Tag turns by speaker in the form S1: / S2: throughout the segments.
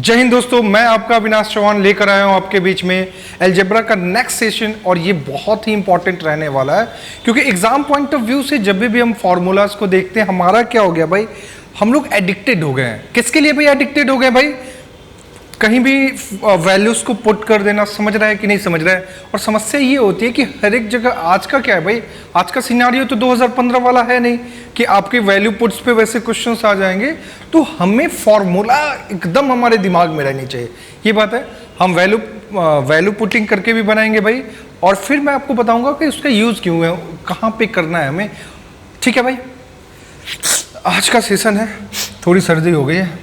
S1: जय हिंद दोस्तों, मैं आपका अविनाश चौहान लेकर आया हूं आपके बीच में अलजेब्रा का नेक्स्ट सेशन। और ये बहुत ही इंपॉर्टेंट रहने वाला है क्योंकि एग्जाम पॉइंट ऑफ व्यू से जब भी हम फॉर्मूलाज को देखते हैं, हमारा क्या हो गया भाई, हम लोग एडिक्टेड हो गए हैं। किसके लिए भाई एडिक्टेड हो गए भाई? कहीं भी वैल्यूज को पुट कर देना, समझ रहा है कि नहीं समझ रहा है। और समस्या ये होती है कि हर एक जगह आज का क्या है भाई, आज का सिनारियो तो 2015 वाला है नहीं कि आपके वैल्यू पुट्स पे वैसे क्वेश्चंस आ जाएंगे। तो हमें फॉर्मूला एकदम हमारे दिमाग में रहनी चाहिए, ये बात है। हम वैल्यू पुटिंग करके भी बनाएंगे भाई, और फिर मैं आपको बताऊंगा कि उसका यूज क्यों है, कहाँ पे करना है हमें। ठीक है भाई, आज का सेशन है, थोड़ी सर्दी हो गई है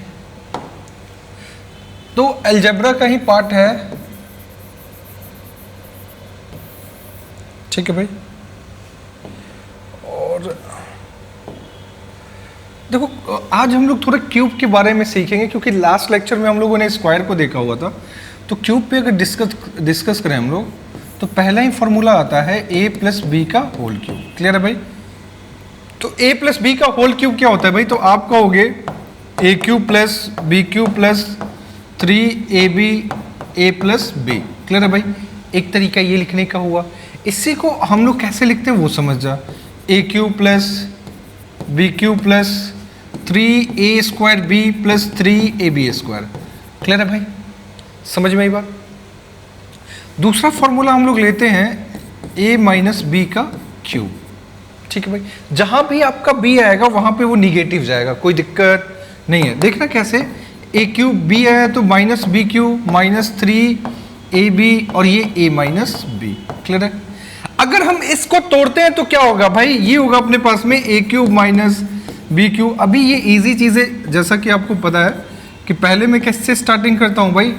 S1: तो अलजेब्रा का ही पार्ट है। ठीक है भाई, और देखो आज हम लोग थोड़ा क्यूब के बारे में सीखेंगे क्योंकि लास्ट लेक्चर में हम लोगों ने स्क्वायर को देखा हुआ था। तो क्यूब पे अगर डिस्कस करें हम लोग, तो पहला ही फॉर्मूला आता है a प्लस बी का होल क्यूब। क्लियर है भाई? तो a प्लस बी का होल क्यूब क्या होता है भाई? तो आप कहोगे a cube plus b cube plus 3ab a plus b. Clear है भाई? एक तरीका ये लिखने का हुआ। इसी को हम लोग कैसे लिखते हैं वो समझ जा। a cube plus b cube plus 3a square b plus 3ab square. Clear है भाई? समझ में आई बात? दूसरा फॉर्मूला हम लोग लेते हैं a माइनस बी का क्यूब। ठीक है भाई, जहां भी आपका b आएगा वहां पे वो निगेटिव जाएगा, कोई दिक्कत नहीं है। देखना कैसे, a क्यूब b आया तो minus b cube minus 3ab और ये a माइनस बी। क्लियर है? अगर हम इसको तोड़ते हैं तो क्या होगा भाई? ये होगा अपने पास में a cube minus b cube. अभी ये इजी चीज़ें, जैसा कि आपको पता है कि पहले मैं कैसे स्टार्टिंग करता हूँ भाई,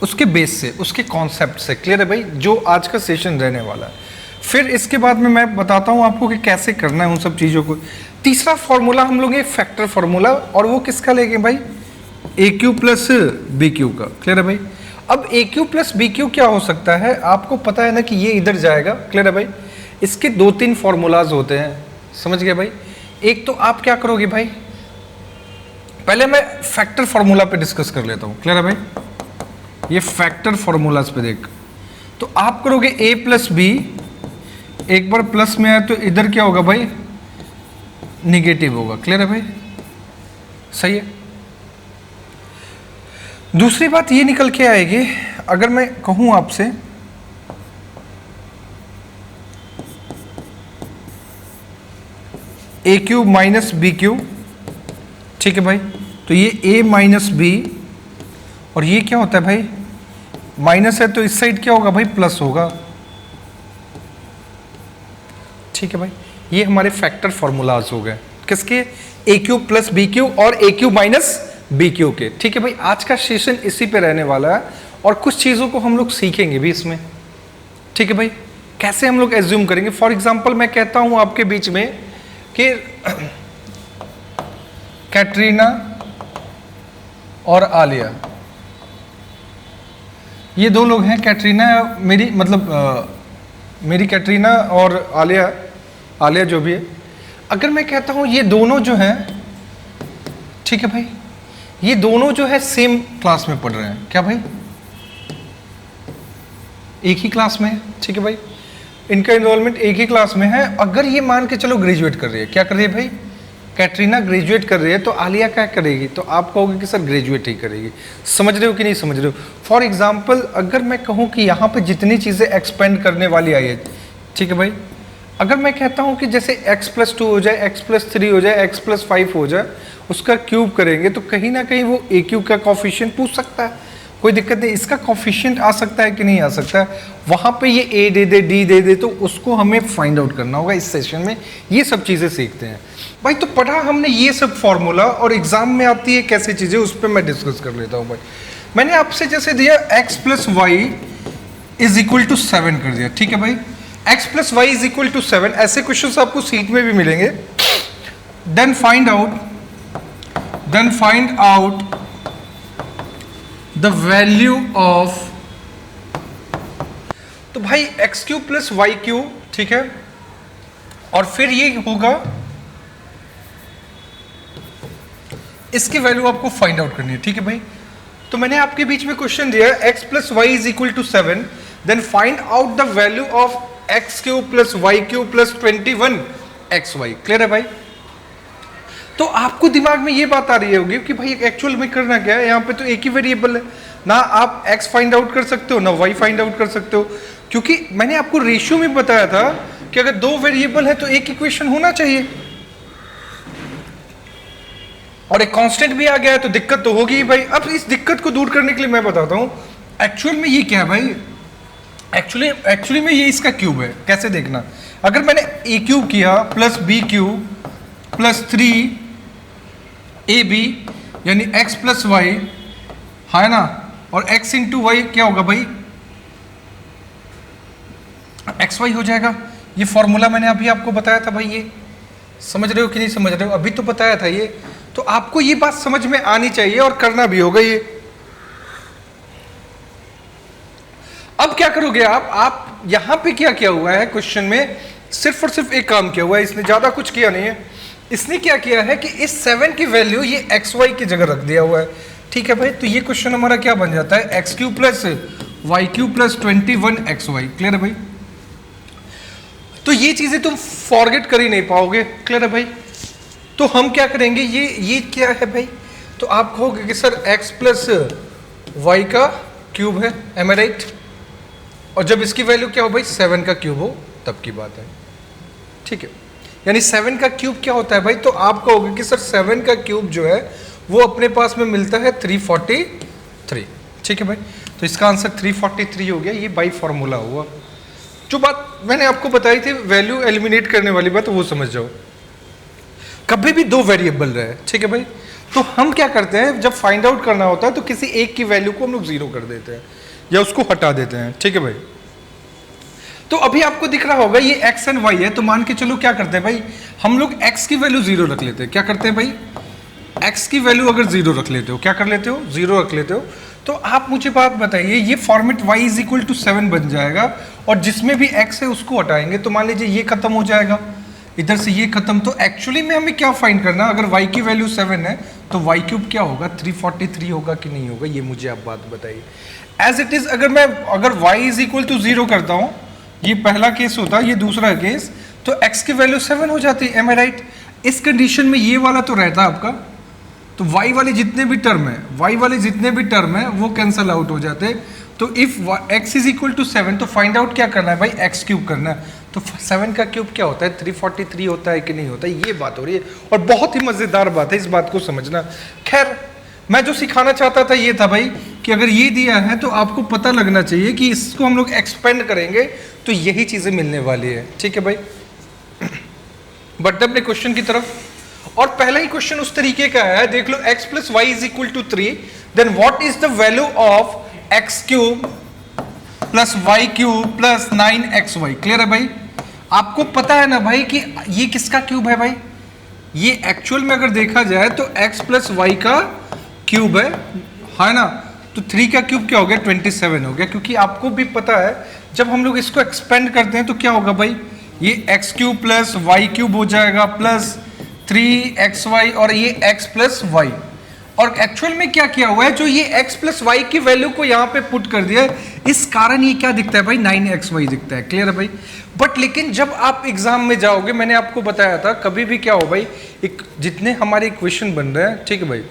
S1: उसके बेस से, उसके कॉन्सेप्ट से। क्लियर है भाई? जो आज का सेशन रहने वाला है। फिर इसके बाद में मैं बताता हूँ आपको कि कैसे करना है उन सब चीज़ों को। तीसरा फॉर्मूला हम लोग ये फैक्टर फॉर्मूला, और वो किसका लेंगे भाई? a cube plus b cube का। क्लियर है भाई? अब a cube plus b cube क्या हो सकता है? आपको पता है ना कि ये इधर जाएगा। क्लियर है भाई? इसके दो तीन फॉर्मूलाज होते हैं, समझ गए भाई? एक तो आप क्या करोगे भाई, पहले मैं फैक्टर फॉर्मूला पे डिस्कस कर लेता हूँ। क्लियर है भाई? ये फैक्टर फॉर्मूलाज पे देख, तो आप करोगे a प्लस बी, एक बार प्लस में आए तो इधर क्या होगा भाई? निगेटिव होगा। क्लियर है भाई? सही है। दूसरी बात ये निकल के आएगी, अगर मैं कहूं आपसे a cube minus b cube. ठीक है भाई? तो ये a माइनस बी, और ये क्या होता है भाई? माइनस है तो इस साइड क्या होगा भाई? प्लस होगा। ठीक है भाई? ये हमारे फैक्टर फॉर्मूलाज हो गए किसके? a cube plus b cube और a cube minus b cube के। ठीक है भाई? आज का सेशन इसी पे रहने वाला है और कुछ चीज़ों को हम लोग सीखेंगे भी इसमें। ठीक है भाई? कैसे हम लोग एज्यूम करेंगे। फॉर एग्जांपल मैं कहता हूं आपके बीच में कि कैटरीना और आलिया, ये दो लोग हैं। कैटरीना मेरी, मतलब मेरी कैटरीना और आलिया जो भी है। अगर मैं कहता हूं ये दोनों जो हैं, ठीक है भाई, ये दोनों जो है सेम क्लास में पढ़ रहे हैं। क्या भाई? एक ही क्लास में है। ठीक है भाई? इनका इन्वॉल्वमेंट एक ही क्लास में है। अगर ये मान के चलो ग्रेजुएट कर रही है, क्या कर रही है भाई? कैटरीना ग्रेजुएट कर रही है, तो आलिया क्या करेगी? तो आप कहोगे कि सर ग्रेजुएट ही करेगी। समझ रहे हो कि नहीं समझ रहे हो? फॉर एग्जाम्पल अगर मैं कहूँ कि यहाँ पे जितनी चीज़ें एक्सपेंड करने वाली आई है, ठीक है भाई, अगर मैं कहता हूँ कि जैसे x प्लस 2 हो जाए, x प्लस 3 हो जाए, x प्लस 5 हो जाए, उसका क्यूब करेंगे, तो कहीं ना कहीं वो a क्यूब का कॉफिशिएंट पूछ सकता है, कोई दिक्कत नहीं। इसका कॉफिशिएंट आ सकता है कि नहीं आ सकता है, वहाँ पे ये a दे दे, d दे दे, तो उसको हमें फाइंड आउट करना होगा। इस सेशन में ये सब चीज़ें सीखते हैं भाई। तो पढ़ा हमने ये सब फॉर्मूला, और एग्जाम में आती है कैसे चीज़ें, उस पर मैं डिस्कस कर लेता हूँ भाई। मैंने आपसे जैसे दिया x plus y is equal to 7 कर दिया। ठीक है भाई? x plus y is equal to 7, ऐसे क्वेश्चंस आपको सीट में भी मिलेंगे। Then find out the value of, तो भाई x cube plus y cube. ठीक है? और फिर ये होगा इसकी वैल्यू आपको फाइंड आउट करनी है। ठीक है भाई? तो मैंने आपके बीच में क्वेश्चन दिया x plus y is equal to 7, then find out the value of x cube plus y cube plus 21 x y. Clear है भाई? तो आपको दिमाग में ये बात आ रही होगी कि भाई एक्चुअल में करना क्या है, यहाँ पे तो एक ही वेरिएबल है ना, आप x फाइंड आउट कर सकते हो ना y फाइंड आउट कर सकते हो, क्योंकि मैंने आपको रेशियो में बताया था कि अगर दो वेरिएबल है तो एक इक्वेशन होना चाहिए, और एक कांस्टेंट भी आ गया है तो दिक्कत तो होगी ही भाई। अब इस दिक्कत को दूर करने के लिए मैं बताता हूं एक्चुअल में ये क्या है भाई। एक्चुअली में ये इसका क्यूब है। कैसे देखना, अगर मैंने ए क्यूब किया plus b cube plus 3ab यानी x प्लस वाई है ना, और x इंटू वाई क्या होगा भाई, एक्स वाई हो जाएगा। ये फॉर्मूला मैंने अभी आपको बताया था भाई, ये समझ रहे हो कि नहीं समझ रहे हो, अभी तो बताया था ये, तो आपको ये बात समझ में आनी चाहिए और करना भी होगा ये। अब क्या करोगे आप यहां पे क्या किया हुआ है क्वेश्चन में, सिर्फ और सिर्फ एक काम किया हुआ है, इसने ज्यादा कुछ किया नहीं है। इसने क्या किया है कि इस 7 की वैल्यू ये एक्स वाई की जगह रख दिया हुआ है। ठीक है भाई, तो ये क्वेश्चन हमारा क्या बन जाता है, x cube plus y cube plus 21 x y. Clear है भाई? तो ये चीजें तुम फॉरगेट कर ही नहीं पाओगे। क्लियर है भाई? तो हम क्या करेंगे, ये क्या है भाई, तो आप कहोगे कि सर x प्लस वाई का क्यूब है, एम आई राइट? और जब इसकी वैल्यू क्या हो भाई, 7 का क्यूब हो तब की बात है। ठीक है, यानी 7 का क्यूब क्या होता है भाई, तो आप कहोगे कि सर 7 का क्यूब जो है वो अपने पास में मिलता है 343। ठीक है भाई, तो इसका आंसर 343 हो गया। ये बाई फॉर्मूला हुआ। जो बात मैंने आपको बताई थी वैल्यू एलिमिनेट करने वाली बात, वो समझ जाओ। कभी भी दो वेरिएबल रहे, ठीक है भाई, तो हम क्या करते हैं, जब फाइंड आउट करना होता है तो किसी एक की वैल्यू को हम लोग 0 कर देते हैं या उसको हटा देते हैं। ठीक है भाई, तो अभी आपको दिख रहा होगा ये x एंड y है, तो मान के चलो क्या करते हैं भाई, हम लोग x की वैल्यू 0 रख लेते हैं। क्या करते हैं भाई, x की वैल्यू अगर 0 रख लेते हो, क्या कर लेते हो, 0 रख लेते हो, तो आप मुझे बात बताइए, ये format y is equal to 7 बन जाएगा, और जिसमें भी x है उसको हटाएंगे, तो मान लीजिए ये खत्म हो जाएगा, इधर से ये खत्म। तो एक्चुअली में हमें क्या फाइंड करना, अगर y की वैल्यू 7 है तो y क्यूब क्या होगा, 343 होगा कि नहीं होगा, ये मुझे आप बात बताइए। एज इट इज अगर y इज इक्वल टू 0 करता हूं, ये पहला केस होता है, ये दूसरा केस, तो x की वैल्यू 7 हो जाती है, एम आई राइट? इस कंडीशन में ये वाला तो रहता है आपका, तो y वाले जितने भी टर्म है वो कैंसल आउट हो जाते हैं। तो if x is equal to 7, तो फाइंड आउट क्या करना है भाई, x क्यूब करना है। तो 7 का क्यूब क्या होता है, 343 होता है कि नहीं होता, ये बात हो रही है, और बहुत ही मजेदार बात है, इस बात को समझना। खैर, मैं जो सिखाना चाहता था ये था भाई कि अगर ये दिया है तो आपको पता लगना चाहिए कि इसको हम लोग एक्सपेंड करेंगे तो यही चीजें मिलने वाली है। ठीक है भाई, बढ़ते अपने क्वेश्चन की तरफ, और पहला ही क्वेश्चन उस तरीके का है, देख लो, x plus y is equal to 3, then what is the value of x cube plus y cube plus 9xy। Clear है भाई? आपको पता है ना भाई कि ये किसका क्यूब है भाई, ये एक्चुअल में अगर देखा जाए तो x प्लस वाई का क्यूब है ना, तो 3 का क्यूब क्या हो गया, 27 हो गया, क्योंकि आपको भी पता है जब हम लोग इसको एक्सपेंड करते हैं तो क्या होगा भाई, ये x cube plus y cube हो जाएगा प्लस 3xy, और ये x प्लस वाई, और एक्चुअल में क्या किया हुआ है, जो ये x प्लस वाई की वैल्यू को यहाँ पे पुट कर दिया है, इस कारण ये क्या दिखता है भाई, 9xy दिखता है। क्लियर है भाई? बट लेकिन जब आप एग्जाम में जाओगे, मैंने आपको बताया था, कभी भी क्या हो भाई, एक जितने हमारे इक्वेशन बन रहे हैं, ठीक है भाई,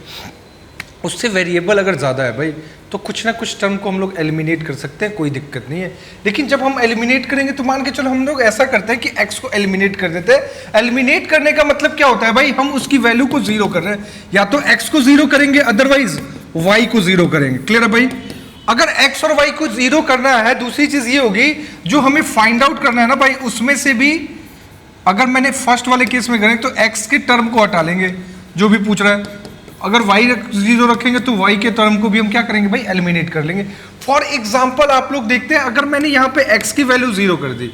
S1: उससे वेरिएबल अगर ज़्यादा है भाई, तो कुछ ना कुछ टर्म को हम लोग एलिमिनेट कर सकते हैं, कोई दिक्कत नहीं है। लेकिन जब हम एलिमिनेट करेंगे तो मान के चलो हम लोग ऐसा करते हैं कि x को एलिमिनेट कर देते हैं। एलिमिनेट करने का मतलब क्या होता है भाई, हम उसकी वैल्यू को 0 कर रहे हैं, या तो x को 0 करेंगे, अदरवाइज y को 0 करेंगे। क्लियर है भाई? अगर x और y को 0 करना है, दूसरी चीज ये होगी जो हमें फाइंड आउट करना है ना भाई, उसमें से भी अगर मैंने फर्स्ट वाले केस में करें तो x के टर्म को हटा लेंगे जो भी पूछ रहा है, अगर y 0 रखेंगे तो y के टर्म को भी हम क्या करेंगे भाई, एलिमिनेट कर लेंगे। फॉर एग्जाम्पल आप लोग देखते हैं, अगर मैंने यहाँ पे x की वैल्यू 0 कर दी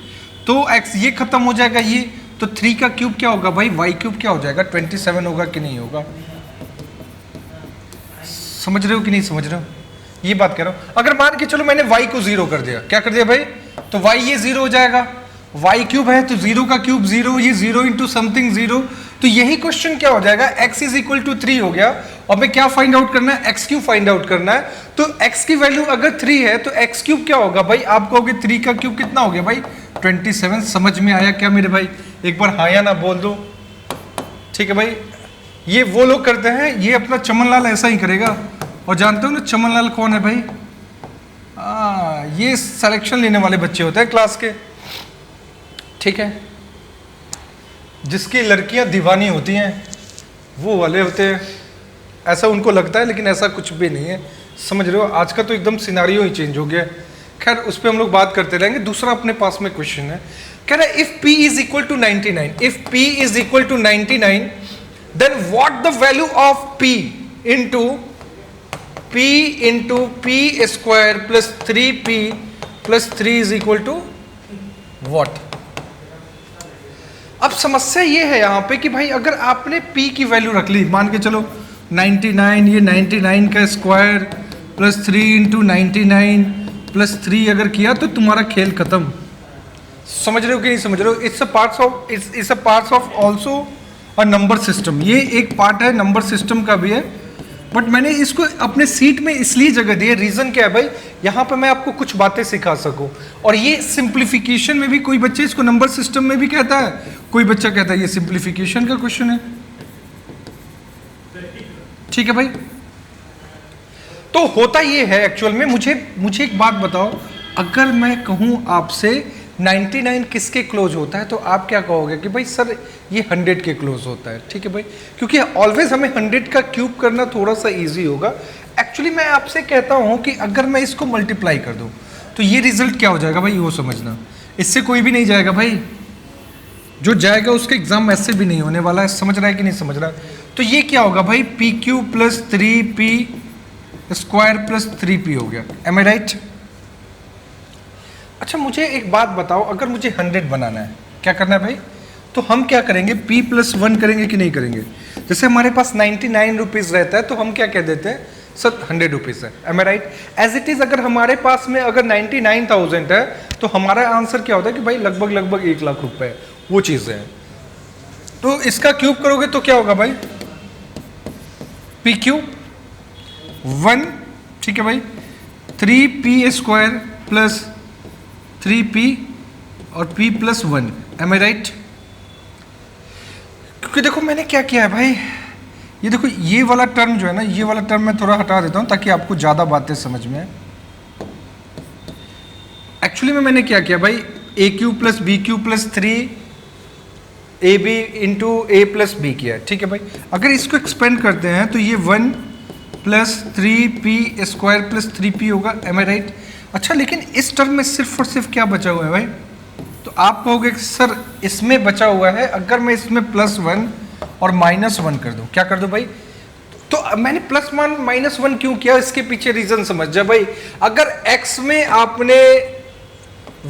S1: तो x ये खत्म हो जाएगा, ये तो 3 का क्यूब क्या होगा भाई, y क्यूब क्या हो जाएगा, 27 होगा कि नहीं होगा। समझ रहे हो कि नहीं समझ रहे हो, ये बात कह रहा हूं। अगर मान के चलो मैंने y को 0 कर दिया, क्या कर दिया भाई, तो y ये 0 हो जाएगा, y क्यूब है तो 0 का क्यूब 0, ये 0 इंटू समथिंग 0, तो यही क्वेश्चन क्या हो जाएगा, x इज इक्वल टू 3 हो गया, और मैं क्या फाइंड आउट करना है, एक्स क्यूब फाइंड आउट करना है। तो एक्स की वैल्यू अगर 3 है तो एक्स क्यूब क्या होगा भाई, आप कहोगे 3 का क्यूब कितना हो गया भाई 27। समझ में आया क्या मेरे भाई, एक बार हाँ या ना बोल दो। ठीक है भाई, ये वो लोग करते हैं, ये अपना चमनलाल ऐसा ही करेगा। और जानते हो ना चमनलाल कौन है भाई, ये सिलेक्शन लेने वाले बच्चे होते हैं क्लास के, ठीक है, जिसकी लड़कियां दीवानी होती हैं वो वाले होते हैं, ऐसा उनको लगता है, लेकिन ऐसा कुछ भी नहीं है, समझ रहे हो। आज का तो एकदम सिनारियो ही चेंज हो गया। खैर उस पर हम लोग बात करते रहेंगे। दूसरा अपने पास में क्वेश्चन है, कह रहा है if p is equal to 99, if p is equal to 99 then what the value of p into p square plus 3p plus 3 is equal to what. अब समस्या ये है यहाँ पे कि भाई अगर आपने p की वैल्यू रख ली, मान के चलो 99, ये 99 का स्क्वायर प्लस 3 इंटू 99 प्लस 3 अगर किया तो तुम्हारा खेल खत्म। समझ रहे हो कि नहीं समझ रहे हो। It's a part of also a number system, ये एक पार्ट है नंबर सिस्टम का भी है, बट मैंने इसको अपने सीट में इसलिए जगह दी है, रीजन क्या है भाई, यहाँ पे मैं आपको कुछ बातें सिखा सकूं। और ये सिंप्लीफिकेशन में भी कोई बच्चे इसको नंबर सिस्टम में भी कहता है, कोई बच्चा कहता है ये सिंप्लीफिकेशन का क्वेश्चन है। ठीक है भाई, तो होता ये है एक्चुअल में, मुझे एक बात बताओ, अगर मैं कहूं आपसे 99 किसके क्लोज होता है तो आप क्या कहोगे कि भाई सर ये 100 के क्लोज होता है। ठीक है भाई, क्योंकि ऑलवेज हमें 100 का क्यूब करना थोड़ा सा इजी होगा। एक्चुअली मैं आपसे कहता हूं कि अगर मैं इसको मल्टीप्लाई कर दूं तो ये रिजल्ट क्या हो जाएगा भाई, वो समझना। इससे कोई भी नहीं जाएगा भाई, जो जाएगा उसके एग्जाम ऐसे भी नहीं होने वाला है। समझ रहा है कि नहीं समझ रहा है। तो ये क्या होगा भाई, P Q plus 3p square plus 3p हो गया। M I right. अच्छा मुझे एक बात बताओ, अगर मुझे 100 बनाना है क्या करना है भाई, तो हम क्या करेंगे, p प्लस 1 करेंगे कि नहीं करेंगे। जैसे हमारे पास 99 रुपीज़ रहता है तो हम क्या कह देते हैं सर 100 रुपीज़ है। Am I right. As it is अगर हमारे पास में अगर 99,000 है तो हमारा आंसर क्या होता है कि भाई लगभग 1 लाख रुपए है, वो चीज़ है। तो इसका क्यूब करोगे तो क्या होगा भाई, पी क्यू 1, ठीक है भाई, 3p स्क्वायर प्लस 3p और p plus 1। M I right. क्योंकि देखो मैंने क्या किया है भाई, ये देखो ये वाला टर्म जो है ना, ये वाला टर्म मैं थोड़ा हटा देता हूं ताकि आपको ज़्यादा बातें समझ में आए। एक्चुअली में मैंने क्या किया भाई, A cube plus B cube plus 3ab into A plus B किया। ठीक है भाई, अगर इसको एक्सपेंड करते हैं तो ये 1 plus 3p square plus 3p होगा। M I right. अच्छा लेकिन इस टर्म में सिर्फ और सिर्फ क्या बचा हुआ है भाई, तो आप कहोगे कि सर इसमें बचा हुआ है, अगर मैं इसमें +1 और -1 कर दूं, क्या कर दूं भाई, तो मैंने +1 -1 क्यों किया, इसके पीछे रीजन समझ जाए भाई। अगर x में आपने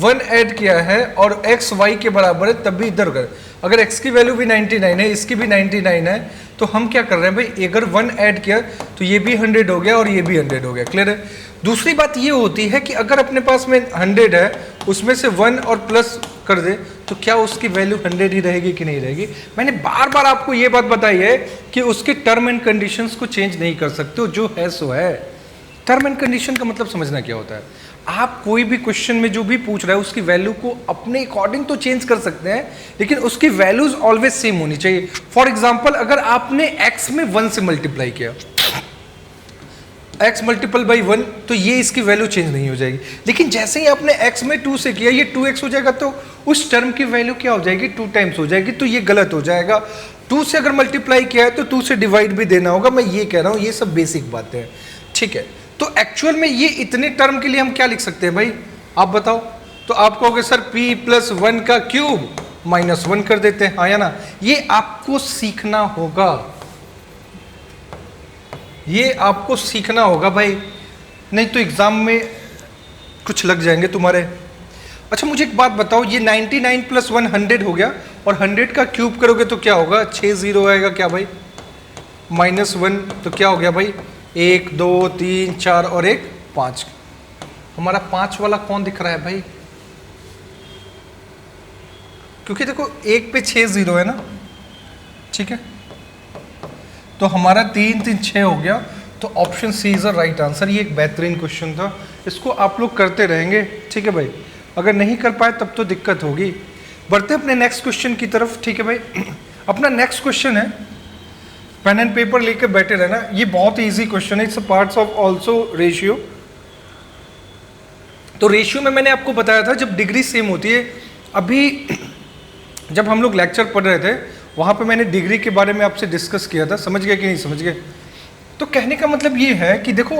S1: 1 ऐड किया है और x y के बराबर है तब भी इधर कर, अगर x की वैल्यू भी 99 है, इसकी भी 99 है, तो हम क्या कर रहे हैं भाई, अगर 1 ऐड किया तो ये भी 100 हो गया और ये भी 100 हो गया। क्लियर है। दूसरी बात ये होती है कि अगर अपने पास में 100 है, उसमें से 1 और प्लस कर दे तो क्या उसकी वैल्यू 100 ही रहेगी कि नहीं रहेगी। मैंने बार बार आपको ये बात बताई है कि उसके टर्म एंड कंडीशंस को चेंज नहीं कर सकते हो, जो है सो है। टर्म एंड कंडीशन का मतलब समझना क्या होता है, आप कोई भी क्वेश्चन में जो भी पूछ रहा है उसकी वैल्यू को अपने अकॉर्डिंग तो चेंज कर सकते हैं, लेकिन उसकी वैल्यूज ऑलवेज सेम होनी चाहिए। फॉर एग्जाम्पल अगर आपने x में 1 से मल्टीप्लाई किया, x मल्टीपल बाई 1, तो ये इसकी वैल्यू चेंज नहीं हो जाएगी। लेकिन जैसे ही आपने x में 2 से किया, ये 2x हो जाएगा, तो उस टर्म की वैल्यू क्या हो जाएगी, 2 टाइम्स हो जाएगी, तो ये गलत हो जाएगा। 2 से अगर मल्टीप्लाई किया है तो 2 से डिवाइड भी देना होगा। मैं ये कह रहा हूँ, ये सब बेसिक बातें हैं। ठीक है, तो एक्चुअल में ये इतने टर्म के लिए हम क्या लिख सकते हैं भाई, आप बताओ। तो आप कहोगे सर p प्लस 1 का क्यूब -1 कर देते हैं, हाँ या ना। ये आपको सीखना होगा, ये आपको सीखना होगा भाई, नहीं तो एग्जाम में कुछ लग जाएंगे तुम्हारे। अच्छा मुझे एक बात बताओ, ये 99 प्लस 1 100 हो गया, और 100 का क्यूब करोगे तो क्या होगा, 6 0 आएगा क्या भाई, -1 तो क्या हो गया भाई, 1 2 3 4 और 1 5। हमारा 5 वाला कौन दिख रहा है भाई, क्योंकि देखो 1 पे 6 0 है ना। ठीक है, तो हमारा 3 3 6 हो गया। तो option c is the right answer. ये एक बेहतरीन क्वेश्चन था, इसको आप लोग करते रहेंगे, ठीक है भाई। अगर नहीं कर पाए तब तो दिक्कत होगी। बढ़ते अपने नेक्स्ट क्वेश्चन की तरफ, ठीक है भाई। अपना नेक्स्ट क्वेश्चन है, पेन एंड पेपर लेकर बैठे रहना, ये बहुत ही ईजी क्वेश्चन है। It's a parts of also ratio. तो रेशियो में मैंने आपको बताया था जब डिग्री सेम होती है, अभी जब हम लोग लेक्चर पढ़ रहे थे वहाँ पे मैंने डिग्री के बारे में आपसे डिस्कस किया था, समझ गए कि नहीं समझ गए। तो कहने का मतलब ये है कि देखो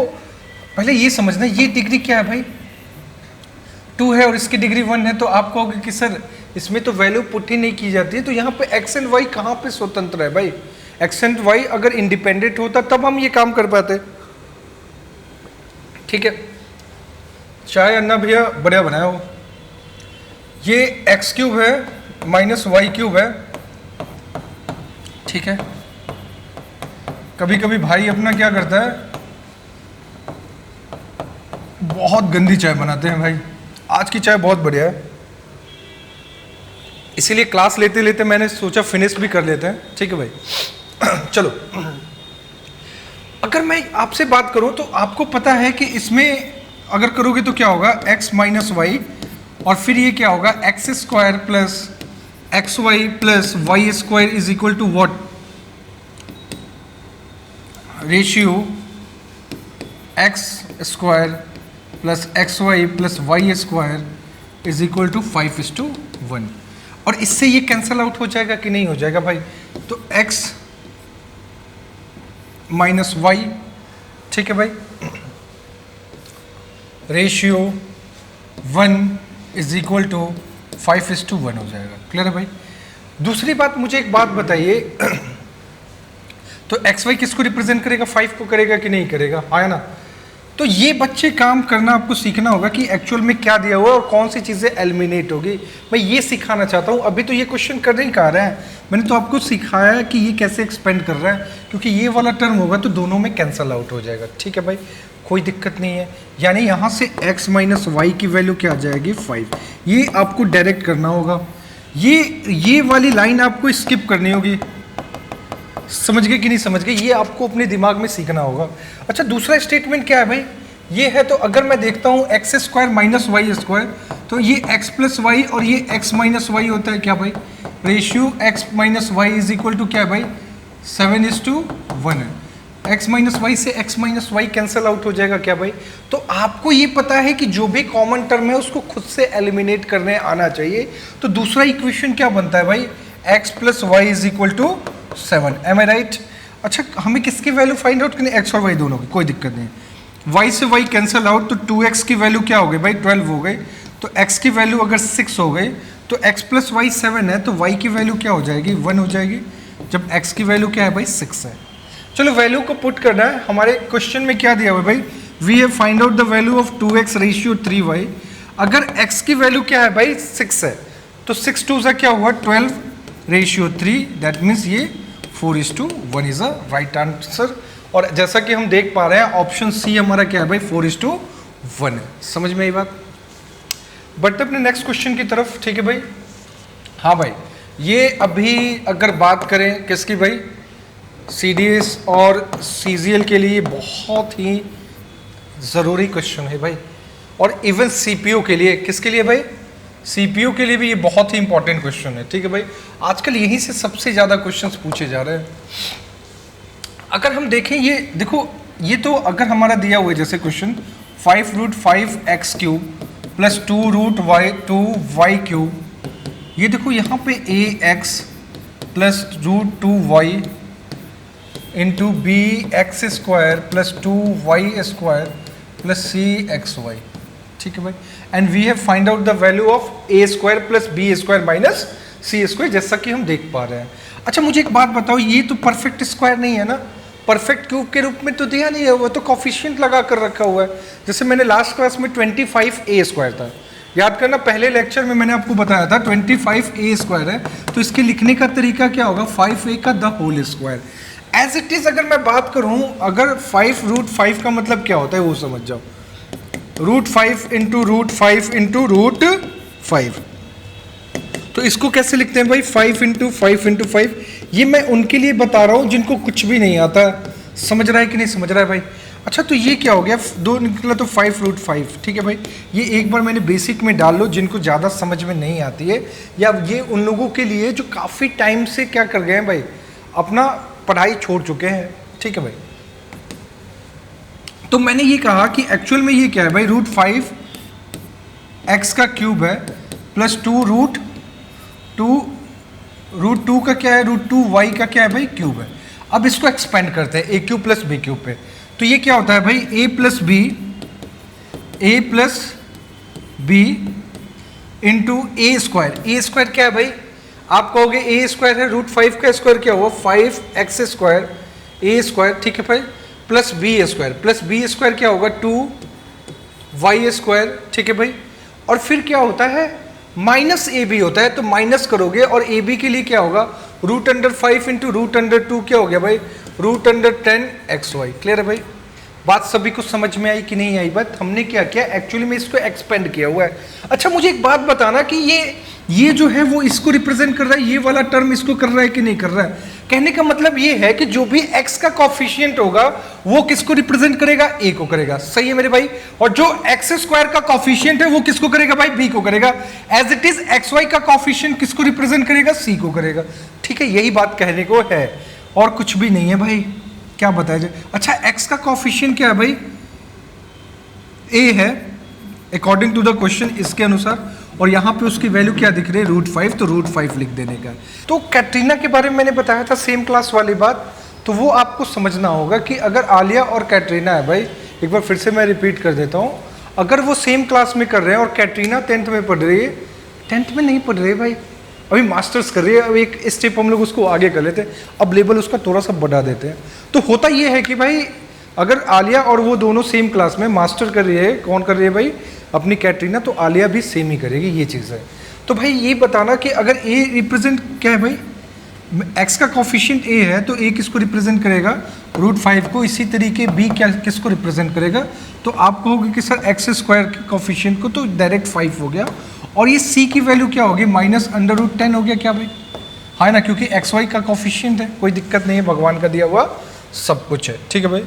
S1: पहले ये समझना, ये डिग्री क्या है भाई, 2 है और इसकी डिग्री 1 है। तो आप कहोगे कि सर इसमें तो वैल्यू पुट ही नहीं की जाती है, तो यहाँ पे एक्स एंड वाई कहाँ पे स्वतंत्र है भाई। एक्स एंड वाई अगर इंडिपेंडेंट होता तब हम ये काम कर पाते, ठीक है। चाय अन्ना भैया बढ़िया बनाया हो। ये एक्स क्यूब है माइनस वाई क्यूब है, ठीक है। कभी कभी भाई अपना क्या करता है, बहुत गंदी चाय बनाते हैं भाई। आज की चाय बहुत बढ़िया है, इसीलिए क्लास लेते लेते मैंने सोचा फिनिश भी कर लेते हैं, ठीक है भाई। चलो, अगर मैं आपसे बात करूं तो आपको पता है कि इसमें अगर करोगे तो क्या होगा, x माइनस वाई, और फिर ये क्या होगा, x square plus x y plus y square is equal to what, ratio x square plus x y plus y square is equal to 5:1। और इससे ये कैंसल आउट हो जाएगा कि नहीं हो जाएगा भाई। तो x माइनस वाई, ठीक है भाई, रेशियो 1 इज इक्वल टू 5:1 हो जाएगा। क्लियर है भाई। दूसरी बात, मुझे एक बात बताइए, तो एक्स वाई किसको रिप्रेजेंट करेगा, 5 को करेगा कि नहीं करेगा, आया ना। तो ये बच्चे काम करना आपको सीखना होगा कि एक्चुअल में क्या दिया हुआ है और कौन सी चीज़ें एलिमिनेट होगी। मैं ये सिखाना चाहता हूँ। अभी तो ये क्वेश्चन कर नहीं कहा रहा है, मैंने तो आपको सिखाया है कि ये कैसे एक्सपेंड कर रहा है, क्योंकि ये वाला टर्म होगा तो दोनों में कैंसल आउट हो जाएगा, ठीक है भाई, कोई दिक्कत नहीं है। यानी यहाँ से x माइनस वाई की वैल्यू क्या आ जाएगी, 5। ये आपको डायरेक्ट करना होगा, ये वाली लाइन आपको स्किप करनी होगी। समझ गए कि नहीं समझ गए, ये आपको अपने दिमाग में सीखना होगा। अच्छा, दूसरा स्टेटमेंट क्या है भाई, ये है, तो अगर मैं देखता हूँ x square minus y square, तो ये x प्लस वाई और ये x माइनस वाई होता है क्या भाई, ratio x minus y is equal to क्या है भाई, 7:1 है। x माइनस वाई से x minus y cancel out हो जाएगा क्या भाई। तो आपको ये पता है कि जो भी कॉमन टर्म है उसको खुद से एलिमिनेट करने आना चाहिए। तो दूसरा इक्वेशन क्या बनता है भाई, x plus y is equal to 7। Am I right. अच्छा, हमें किसकी वैल्यू फाइंड आउट करनी, x और y दोनों की, कोई दिक्कत नहीं। y से y कैंसल आउट, तो 2x की वैल्यू क्या हो गई भाई, 12 हो गई। तो x की वैल्यू अगर 6 हो गई तो x प्लस वाई 7 है, तो y की वैल्यू क्या हो जाएगी, 1 हो जाएगी, जब x की वैल्यू क्या है भाई, 6 है। चलो वैल्यू को पुट करना है। हमारे क्वेश्चन में क्या दिया हुआ है भाई, we have find out the value of 2x ratio 3y। अगर x की वैल्यू क्या है भाई, 6 है, तो 6 2 क्या हुआ, 12 रेशियो 3, दैट मीन्स ये 4:1 इज अ राइट आंसर। और जैसा कि हम देख पा रहे हैं ऑप्शन सी हमारा क्या है भाई, 4:1 है। समझ में आई बात। बढ़ते अपने नेक्स्ट क्वेश्चन की तरफ, ठीक है भाई। हाँ भाई, ये अभी अगर बात करें किसकी भाई, CDS और CGL के लिए बहुत ही ज़रूरी क्वेश्चन है भाई, और इवन CPU के लिए, किसके लिए भाई, CPU के लिए भी ये बहुत ही इंपॉर्टेंट क्वेश्चन है, ठीक है भाई। आजकल यहीं से सबसे ज़्यादा क्वेश्चंस पूछे जा रहे हैं। अगर हम देखें, ये देखो, ये तो अगर हमारा दिया हुआ है जैसे question 5√5x³ plus 2√2y cube, ये देखो यहाँ पे ax plus √2y into bx square plus 2y square plus cxy, ठीक है भाई। And we have find out the value of a square plus b square minus c square, जैसा कि हम देख पा रहे हैं। अच्छा, मुझे एक बात बताओ, ये तो परफेक्ट स्क्वायर नहीं है ना, परफेक्ट क्यूब के रूप में तो दिया नहीं है, वो तो कोफिशिएंट लगा कर रखा हुआ है। जैसे मैंने लास्ट क्लास में 25a स्क्वायर था, याद करना, पहले लेक्चर में मैंने आपको बताया था 25a स्क्वायर है, तो इसके लिखने का तरीका क्या होगा, 5a का the whole square. As it is अगर मैं बात करूं, अगर 5√5 का मतलब क्या होता है वो समझ जाओ, √5 इंटू √5 इंटू √5, तो इसको कैसे लिखते हैं भाई, 5 इंटू 5, ये मैं उनके लिए बता रहा हूँ जिनको कुछ भी नहीं आता। समझ रहा है कि नहीं समझ रहा है भाई? अच्छा तो ये क्या हो गया, 2 निकला तो 5√5, ठीक है भाई। ये एक बार मैंने बेसिक में डाल लो, जिनको ज़्यादा समझ में नहीं आती है, या ये उन लोगों के लिए जो काफ़ी टाइम से क्या कर गए हैं भाई, अपना पढ़ाई छोड़ चुके हैं, ठीक है भाई। तो मैंने ये कहा कि एक्चुअल में ये क्या है भाई, √5 x का क्यूब है प्लस 2 √2 का क्या है, √2 y का क्या है भाई, क्यूब है। अब इसको एक्सपेंड करते हैं a cube plus b cube पे। तो ये क्या होता है भाई, a plus b into A square क्या है भाई, आप कहोगे a स्क्वायर है, √5 का स्क्वायर क्या हुआ 5x स्क्वायर a स्क्वायर, ठीक है भाई, प्लस b स्क्वायर क्या होगा 2y स्क्वायर, ठीक है भाई। और फिर क्या होता है, माइनस ए बी होता है, तो माइनस करोगे और ए बी के लिए क्या होगा, √5 इंटू √2 क्या हो गया भाई, √10xy। क्लियर है भाई? बात सभी को समझ में आई कि नहीं आई? बात हमने क्या किया, एक्चुअली में इसको एक्सपेंड किया हुआ है। अच्छा मुझे एक बात बताना कि ये जो है वो इसको रिप्रेजेंट कर रहा है, ये वाला टर्म इसको कर रहा है कि नहीं कर रहा है? कहने का मतलब ये है कि जो भी x का कॉफिशिएंट होगा वो किसको रिप्रेजेंट करेगा, a को करेगा। सही है मेरे भाई? और जो x स्क्वायर का कॉफिशिएंट है वो किसको करेगा भाई, b को करेगा। एज इट इज xy का कॉफिशिएंट किसको रिप्रेजेंट करेगा, c को करेगा। ठीक है, यही बात कहने को है और कुछ भी नहीं है भाई। क्या बताया जाए? अच्छा x का कॉफिशिएंट क्या है भाई, a है अकॉर्डिंग टू द क्वेश्चन इसके अनुसार, और यहाँ पे उसकी वैल्यू क्या दिख रही है, √5, तो √5 लिख देने का। तो कैटरीना के बारे में मैंने बताया था सेम क्लास वाली बात, तो वो आपको समझना होगा कि अगर आलिया और कैटरीना है भाई, एक बार फिर से मैं रिपीट कर देता हूँ, अगर वो सेम क्लास में कर रहे हैं और कैटरीना 10th में पढ़ रही है, 10th में नहीं पढ़ रही है भाई, अभी मास्टर्स कर रही है, अब एक स्टेप हम लोग उसको आगे कर लेते हैं, अब लेवल उसका थोड़ा सा बढ़ा देते हैं। तो होता ये है कि भाई अगर आलिया और वो दोनों सेम क्लास में मास्टर कर रही है, कौन कर रही है भाई, अपनी कैटरीना, तो आलिया भी सेम ही करेगी, ये चीज़ है। तो भाई ये बताना कि अगर a रिप्रेजेंट क्या है भाई, x का कॉफिशिएंट a है, तो a किसको रिप्रेजेंट करेगा, √5 को। इसी तरीके b क्या किसको रिप्रेजेंट करेगा, तो आप कहोगे कि सर x स्क्वायर के कॉफिशिएंट को, तो डायरेक्ट 5 हो गया। और ये c की वैल्यू क्या होगी, -√10 हो गया क्या भाई, हाँ ना, क्योंकि xy का कॉफिशिएंट है, कोई दिक्कत नहीं है, भगवान का दिया हुआ सब कुछ है। ठीक है भाई,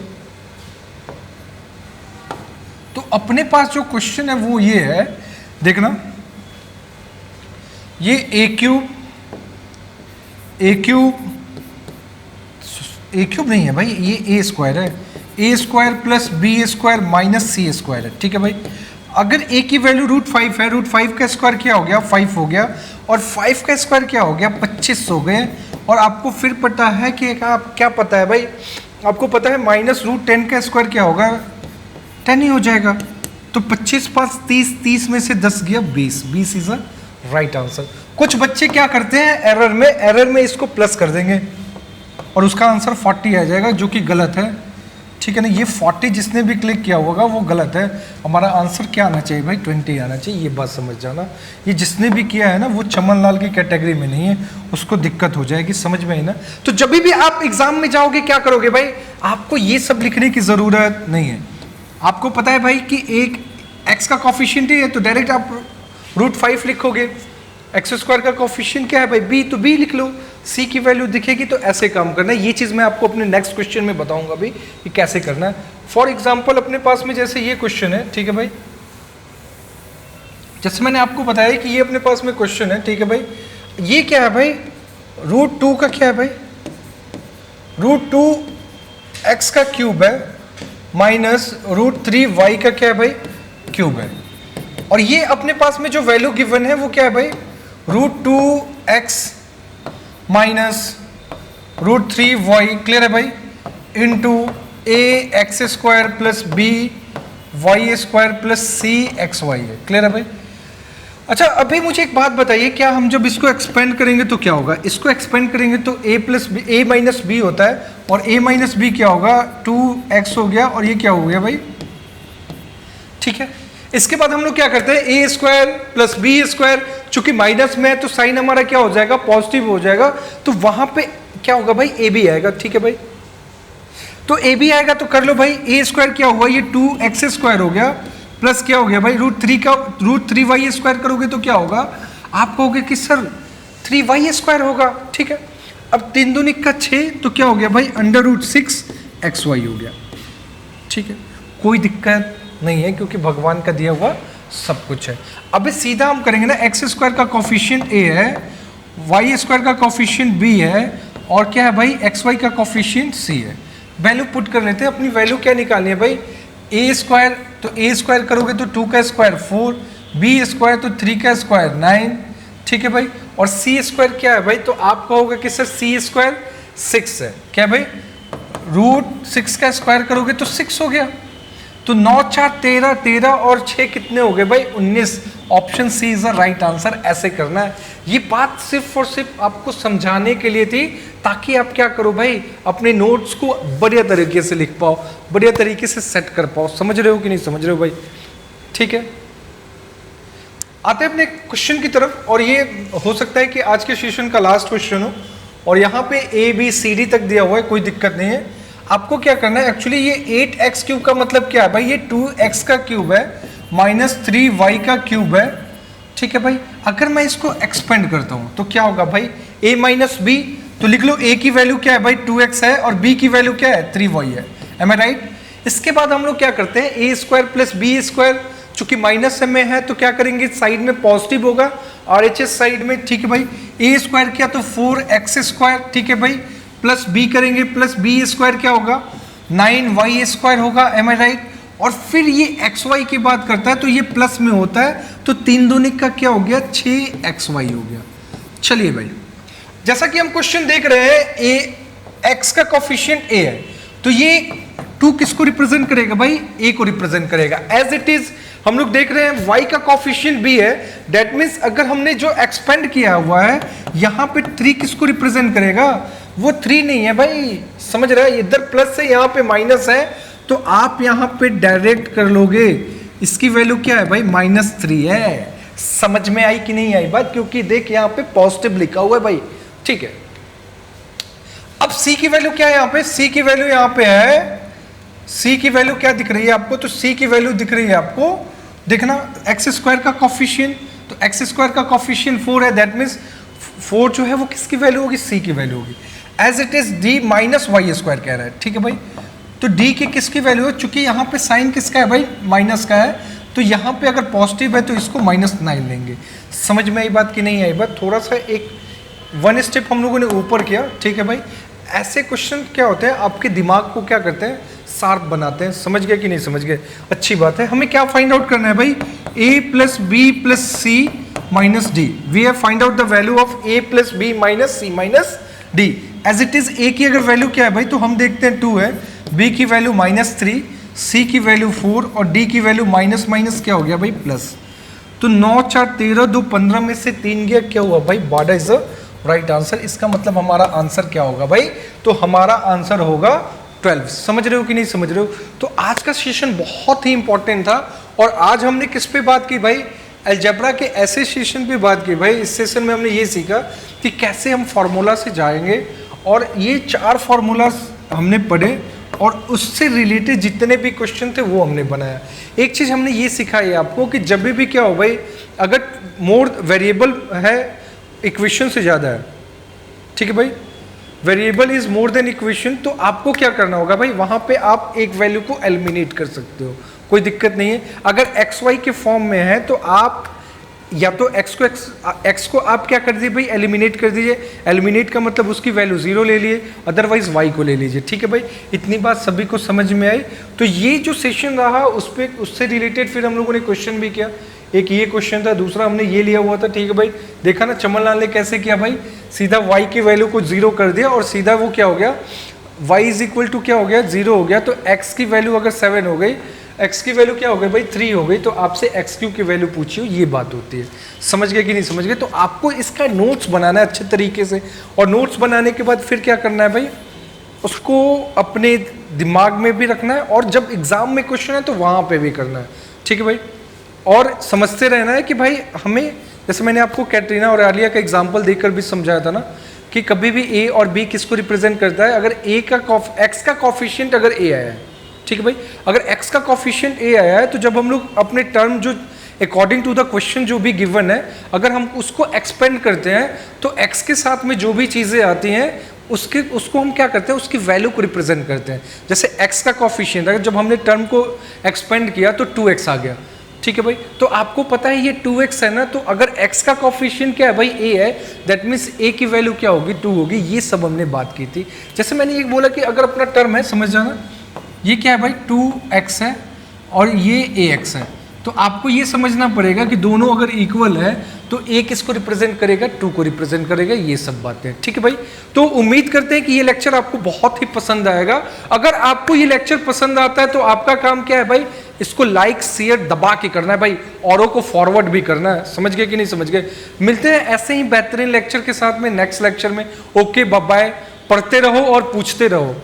S1: तो अपने पास जो क्वेश्चन है वो ये है, देखना, ये ए क्यूब नहीं है भाई, ये a स्क्वायर है, a square plus b square minus c square है। ठीक है भाई, अगर a की वैल्यू √5 है, √5 का स्क्वायर क्या हो गया, 5 हो गया, और 5 का स्क्वायर क्या हो गया, 25 हो गए। और आपको फिर पता है कि आप क्या पता है भाई, आपको पता है -√10 का स्क्वायर क्या होगा, 10 ही हो जाएगा। तो 25 5 30, 30 में से 10 गया 20 इज अ राइट आंसर। कुछ बच्चे क्या करते हैं, एरर में इसको प्लस कर देंगे और उसका आंसर 40 आ जाएगा, जो कि गलत है। ठीक है ना, ये 40 जिसने भी क्लिक किया होगा वो गलत है। हमारा आंसर क्या आना चाहिए भाई, 20 आना चाहिए, ये बात समझ जाना। ये जिसने भी किया है ना वो चमन लाल की कैटेगरी में नहीं है, उसको दिक्कत हो जाएगी, समझ में आई ना। तो जब भी आप एग्जाम में जाओगे क्या करोगे भाई, आपको ये सब लिखने की ज़रूरत नहीं है। आपको पता है भाई कि एक x का कॉफिशिएंट है, तो डायरेक्ट आप √5 लिखोगे। x स्क्वायर का कॉफिशिएंट क्या है भाई, b, तो b लिख लो। c की वैल्यू दिखेगी, तो ऐसे काम करना है। ये चीज़ मैं आपको अपने नेक्स्ट क्वेश्चन में बताऊंगा भी कि कैसे करना है। फॉर एग्जाम्पल अपने पास में जैसे ये क्वेश्चन है, ठीक है भाई, जैसे मैंने आपको बताया कि ये अपने पास में क्वेश्चन है, ठीक है भाई, ये क्या है भाई, √2 का क्या है भाई, √2x का क्यूब है माइनस √3y का क्या है भाई, क्यूब है। और ये अपने पास में जो वैल्यू गिवन है वो क्या है भाई, √2x माइनस √3y, क्लियर है भाई, into ax square plus by square plus cxy है। क्लियर है भाई? अच्छा अभी मुझे एक बात बताइए, क्या हम जब इसको एक्सपेंड करेंगे तो क्या होगा, इसको एक्सपेंड करेंगे तो a माइनस b होता है, और a माइनस b क्या होगा, 2x हो गया, और ये क्या हो गया भाई, ठीक है। इसके बाद हम लोग क्या करते हैं, a square plus b square, चूंकि माइनस में है तो साइन हमारा क्या हो जाएगा, पॉजिटिव हो जाएगा, तो वहां पे क्या होगा भाई, a b आएगा। ठीक है भाई, तो a b आएगा तो कर लो भाई, a स्क्वायर क्या हुआ, ये 2x स्क्वायर हो गया, प्लस क्या हो गया भाई, √3y स्क्वायर करोगे तो क्या होगा, आप कहोगे कि सर 3y² होगा, ठीक है। अब 3 दूनी का 6, तो क्या हो गया भाई √6xy हो गया, ठीक है। कोई दिक्कत नहीं है क्योंकि भगवान का दिया हुआ सब कुछ है। अब सीधा हम करेंगे ना, x² का कोफिशिएंट a है, y² का कोफिशिएंट b है, और क्या है भाई xy का कोफिशिएंट c है। वैल्यू पुट कर लेते हैं। अपनी वैल्यू क्या निकालनी है भाई, a², तो a² करोगे तो 2 का स्क्वायर 4, b² तो 3 का स्क्वायर 9, ठीक है भाई। और c² क्या है भाई, तो आप कहोगे कि सर c² 6 है, क्या भाई √6 का स्क्वायर करोगे तो 6 हो गया। तो 9 4 13, 13 और 6 कितने हो गए भाई 19। Option c is the right answer. ऐसे करना है। ये बात सिर्फ और सिर्फ आपको समझाने के लिए थी, ताकि आप क्या करो भाई, अपने नोट्स को बढ़िया तरीके से लिख पाओ, बढ़िया तरीके से सेट कर पाओ। समझ रहे हो कि नहीं समझ रहे हो भाई, ठीक है। आते हैं अपने क्वेश्चन की तरफ, और ये हो सकता है कि आज के सेशन का लास्ट क्वेश्चन हो, और यहाँ पे ABCD तक दिया हुआ है, कोई दिक्कत नहीं है। आपको क्या करना है, एक्चुअली ये 8x³ का मतलब क्या है भाई, ये 2x का क्यूब है -3y का क्यूब है, ठीक है भाई। अगर मैं इसको एक्सपेंड करता हूं तो क्या होगा भाई, a - b, तो लिख लो a की वैल्यू क्या है भाई 2x है, और b की वैल्यू क्या है 3y है। Am I right. इसके बाद हम लोग क्या करते हैं, a² + b², चूंकि माइनस में है तो क्या करेंगे, साइड में पॉजिटिव होगा, RHS साइड में, ठीक है भाई। a² क्या, तो 4x², ठीक है भाई, प्लस b करेंगे, प्लस b² क्या होगा 9y² होगा। M I right. और फिर ये xy की बात करता है तो ये प्लस में होता है, तो 3 दूनी का क्या हो गया 6xy हो गया। चलिए भाई, जैसा कि हम क्वेश्चन देख रहे हैं, x का कोफिशिएंट a है, तो ये 2 किसको रिप्रेजेंट करेगा भाई, a को रिप्रेजेंट करेगा। एज इट इज हम लोग देख रहे हैं y का कोफिशिएंट b है, दैट मीन्स अगर हमने जो एक्सपेंड किया हुआ है यहाँ पे 3 किसको रिप्रेजेंट करेगा, वो 3 नहीं है भाई, समझ रहे हैं, इधर प्लस है यहाँ पे माइनस है, तो आप यहाँ पे डायरेक्ट कर लोगे, इसकी वैल्यू क्या है भाई -3 है। समझ में आई कि नहीं आई बात, क्योंकि देख यहाँ पे पॉजिटिव लिखा हुआ है भाई, ठीक है। अब c की वैल्यू क्या है, यहाँ पे c की वैल्यू यहाँ पे है, c की वैल्यू क्या दिख रही है आपको, तो c की वैल्यू दिख रही है आपको, देखना x² का कोफिशिएंट, तो x² का कोफिशिएंट 4 है, दैट मीन्स 4 जो है वो किसकी वैल्यू होगी, c की वैल्यू होगी। As it is d - y² कह रहा है, ठीक है भाई। तो d की किसकी वैल्यू है, चूंकि यहाँ पे साइन किसका है भाई, माइनस का है, तो यहाँ पे अगर पॉजिटिव है तो इसको -9 लेंगे। समझ में आई बात कि नहीं आई बात, थोड़ा सा एक 1 स्टेप हम लोगों ने ऊपर किया, ठीक है भाई। ऐसे क्वेश्चन क्या होते हैं, आपके दिमाग को क्या करते हैं, शार्प बनाते हैं। समझ गए कि नहीं समझ गए, अच्छी बात है। हमें क्या फाइंड आउट करना है भाई, a + b + c - d। We have find out the value of a + b - c - d। As it is a की अगर वैल्यू क्या है भाई, तो हम देखते हैं 2 है, b की वैल्यू -3, c की वैल्यू 4, और d की वैल्यू माइनस क्या हो गया भाई प्लस। तो 9 4 13 2 15 में से 3 गया, क्या हुआ भाई 12 इज द राइट आंसर। इसका मतलब हमारा आंसर क्या होगा भाई, तो हमारा आंसर होगा 12। समझ रहे हो कि नहीं समझ रहे हो। तो आज का सेशन बहुत ही इंपॉर्टेंट था, और आज हमने किस पे बात की भाई, अलजेब्रा के ऐसे सेशन पे बात की भाई। इस सेशन में हमने ये सीखा कि कैसे हम फार्मूला से जाएंगे, और ये 4 फार्मूला हमने पढ़े, और उससे रिलेटेड जितने भी क्वेश्चन थे वो हमने बनाया। एक चीज़ हमने ये सिखाई आपको कि जब भी क्या हो भाई, अगर मोर वेरिएबल है इक्वेशन से ज़्यादा है, ठीक है भाई, variable is more than equation, तो आपको क्या करना होगा भाई, वहाँ पे आप एक वैल्यू को एलिमिनेट कर सकते हो, कोई दिक्कत नहीं है। अगर XY के फॉर्म में है तो आप या तो x को आप क्या कर दीजिए भाई, एलिमिनेट कर दीजिए। एलिमिनेट का मतलब उसकी वैल्यू 0 ले लिए, अदरवाइज y को ले लीजिए, ठीक है भाई। इतनी बात सभी को समझ में आई। तो ये जो सेशन रहा उससे रिलेटेड फिर हम लोगों ने क्वेश्चन भी किया। एक ये क्वेश्चन था, दूसरा हमने ये लिया हुआ था, ठीक है भाई। देखा ना चमन लाल ने कैसे किया भाई, सीधा y की वैल्यू को 0 कर दिया, और सीधा वो क्या हो गया, y = क्या हो गया 0 हो गया। तो x की वैल्यू अगर 7 हो गई, x की वैल्यू क्या हो गई भाई 3 हो गई, तो आपसे x³ की वैल्यू पूछी हो, ये बात होती है। समझ गए कि नहीं समझ गए। तो आपको इसका नोट्स बनाना है अच्छे तरीके से, और नोट्स बनाने के बाद फिर क्या करना है भाई, उसको अपने दिमाग में भी रखना है, और जब एग्जाम में क्वेश्चन है तो वहाँ पे भी करना है, ठीक है भाई। और समझते रहना है कि भाई हमें, जैसे मैंने आपको कैटरीना और आलिया का एग्जाम्पल देकर भी समझाया था ना, कि कभी भी a और b किसको रिप्रेजेंट करता है। अगर x का कोफिशिएंट अगर a आया है, ठीक है भाई, अगर x का कोफिशिएंट a आया है, तो जब हम लोग अपने टर्म जो अकॉर्डिंग टू द क्वेश्चन जो भी गिवन है, अगर हम उसको एक्सपेंड करते हैं तो x के साथ में जो भी चीज़ें आती हैं उसको हम क्या करते हैं, उसकी वैल्यू को रिप्रेजेंट करते हैं। जैसे x का कॉफिशिएंट है, जब हमने टर्म को एक्सपेंड किया तो 2x आ गया, ठीक है भाई। तो आपको पता है ये 2x है ना, तो अगर x का कॉफिशिएंट क्या है भाई, a है, दैट मीन्स a की वैल्यू क्या होगी, 2 होगी। ये सब हमने बात की थी। जैसे मैंने ये बोला कि अगर अपना टर्म है, समझ जाना, ये क्या है भाई 2x है और ये ax है, तो आपको ये समझना पड़ेगा कि दोनों अगर इक्वल है तो a किसको रिप्रेजेंट करेगा, 2 को रिप्रेजेंट करेगा। ये सब बातें, ठीक है भाई। तो उम्मीद करते हैं कि ये लेक्चर आपको बहुत ही पसंद आएगा। अगर आपको ये लेक्चर पसंद आता है तो आपका काम क्या है भाई, इसको लाइक शेयर दबा के करना है भाई, औरों को फॉरवर्ड भी करना है। समझ गए कि नहीं समझ गए? मिलते हैं ऐसे ही बेहतरीन लेक्चर के साथ में नेक्स्ट लेक्चर में। ओके बाय बाय, पढ़ते रहो और पूछते रहो।